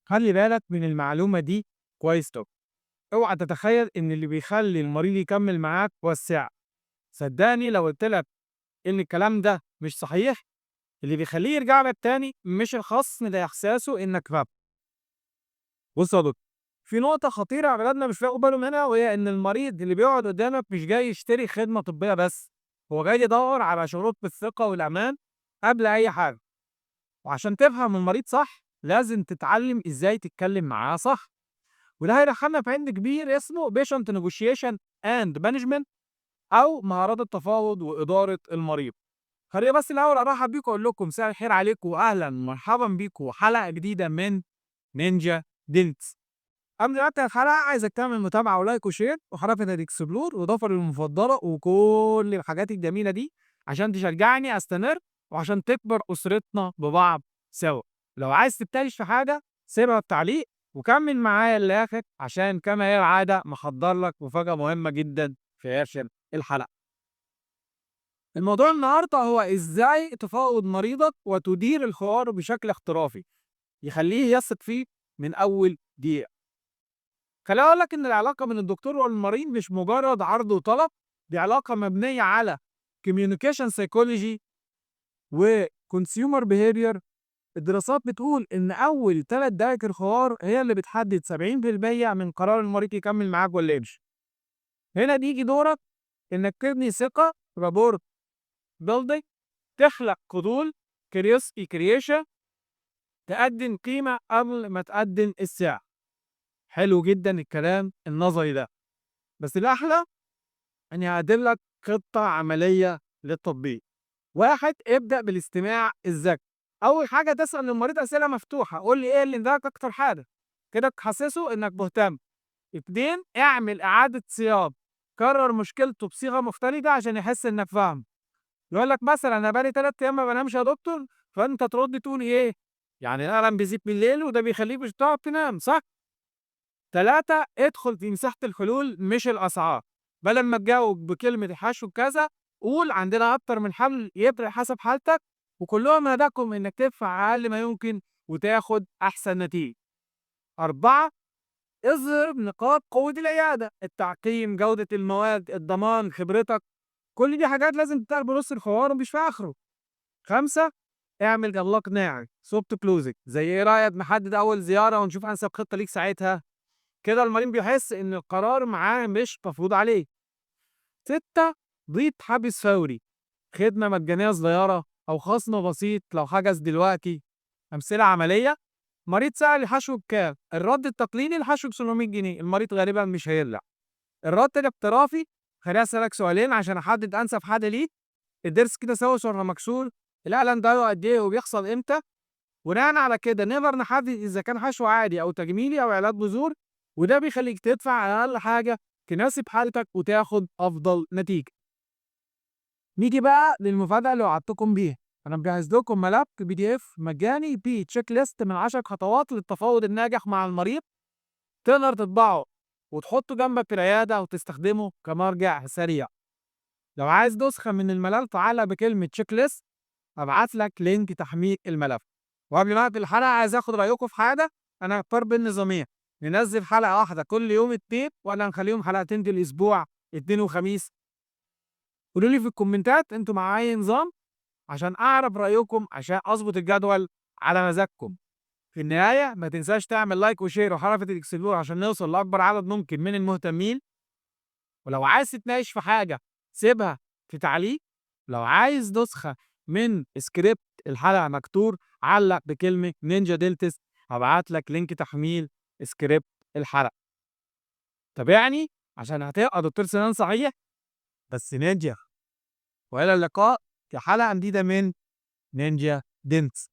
خلّي بالك من المعلومة دي كويس أوي، اوعى تتخيل إن اللي بيخلّي المريض يكمّل معاك هو السعر، صدّقني لو قُلت لك إن الكلام ده مش صحيح، اللي بيخلّيه يرجع لك تاني مش الخصم، ده إحساسه إنك غبي. بُص يا دكتور، في نقطة خطيرة أغلبنا مش واخد باله منها، وهي إن المريض اللي بيقعد قدامك مش جاي يشتري خدمة طبية بس، هو جاي يدوّر على شعور بالثقة والأمان قبل أي حاجة، وعشان تفهم المريض صح لازم تتعلم إزاي تتكلم معاه صح، وده هيدخّلنا في عِلم كبير اسمه patient negotiation and management أو مهارات التفاوض وإدارة المريض. خلّيني بس الأول أرحّب بيكم وأقول لكم مساء الخير عليكم وأهلًا ومرحبًا بيكم حلقة جديدة من نينجا ديلز. قبل ما أبدأ الحلقة عايزك تعمل متابعة ولايك وشير وحركة الإكسبلور وإضافة للمفضلة وكل الحاجات الجميلة دي عشان تشجعني أستمر وعشان تكبر أسرتنا ببعض سوا. لو عايز تبتدي في حاجة سيبها في تعليق وكمل معايا للآخر عشان كما هي العادة محضر لك مفاجأة مهمة جدا في آخر الحلقة. الموضوع النهارده هو إزاي تفاوض مريضك وتدير الحوار بشكل احترافي يخليه يثق فيك من أول دقيقة. خلّيني أقول لك إن العلاقة بين الدكتور والمريض مش مجرد عرض وطلب، دي علاقة مبنية على communication psychology وconsumer behavior. الدراسات بتقول إن أول 3 دقايق الحوار هي اللي بتحدد 70% من قرار المريض يكمّل معاك والّا يمشي. هنا بييجي دورك إنك تبني ثقة rapport building، تخلق فضول curiosity creation، تقدّم قيمة قبل ما تقدّم السعر. حلو جدًا الكلام النظري ده، بس الأحلى أنا هاقدم لك خطة عملية للتطبيق. 1. ابدأ بالاستماع الذكي. أول حاجة تسأل المريض أسئلة مفتوحة، قُل لي إيه اللي مضايقك أكتر حاجة، كده تحسسه إنك مهتم. 2. اعمل إعادة صياغة، كرر مشكلته بصيغة مختلفة عشان يحس إنك فاهمه. يقول لك مثلًا أنا بقى لي 3 أيام ما بانامش يا دكتور، فأنت ترد تقول إيه؟ يعني الألم بيزيد بالليل وده بيخليك مش بتعرف تنام، صح؟ 3. ادخل في مساحة الحلول مش الأسعار، بدل ما تجاوب بكلمة الحشو كذا، قُل عندنا أكتر من حل يفرق حسب حالتك، وكلّهم هدفهم إنك تدفع أقل ما يمكن وتاخد أحسن نتيجة. 4. اظهر نقاط قوة العيادة، التعقيم، جودة المواد، الضمان، خبرتك، كل دي حاجات لازم تتقال بنُص الحوار ومش في آخره. 5. اعمل إغلاق ناعم soft closing، زي إيه رأيك نحدد أول زيارة ونشوف أنسب خطة ليك ساعتها؟ كده المريض بيحس إن القرار معاه مش مفروض عليه. 6. ضيف حافز فوري، خدمة مجانية صغيرة أو خصم بسيط لو حجز دلوقتي. أمثلة عملية: مريض سأل الحشو بكام؟ الرد التقليدي الحشو ب700 جنيه، المريض غالبا مش هيرجع. الرد الاحترافي: خليني أسألك سؤالين عشان أحدد أنسب حد ليك، الضرس كده سوس والّا مكسور؟ الألم ده قد إيه وبيحصل إمتى؟ بناءً على كده نقدر نحدد إذا كان حشو عادي أو تجميلي أو علاج بذور، وده بيخلّيك تدفع أقل حاجة تناسب حالتك وتاخد أفضل نتيجة. نيجي بقى للمفاجأة اللي وعدتكم بيها، أنا مجهّز لكم ملف PDF مجاني فيه check list من 10 خطوات للتفاوض الناجح مع المريض، تقدر تطبعه وتحطه جنبك في العيادة وتستخدمه كمرجع سريع. لو عايز نسخة من الملف علّق بكلمة check list، هابعت لك لينك تحميل الملف. وقبل ما أقفل الحلقة عايز آخد رأيكم في حاجة، أنا هاختار بين نظامين، ننزّل حلقة واحدة كل يوم اتنين والّا نخلّيهم حلقتين في الأسبوع، اتنين وخميس؟ قولوا لي في الكومنتات أنتم مع أي نظام عشان أعرف رأيكم عشان أضبط الجدول على مزاجكم. في النهاية ما تنساش تعمل لايك وشير وحركة الإكسبلور عشان نوصل لأكبر عدد ممكن من المهتمين، ولو عايز تتناقش في حاجة سيبها في تعليق، لو عايز نسخة من سكريبت الحلقة مكتوب علّق بكلمة نينجا ديلتس، هابعت لك لينك تحميل سكريبت الحلقة. تابعني عشان هتبقى دكتور سنان صحيح بس نينجا. وإلى اللقاء في حلقة جديدة من نينجا دينتس.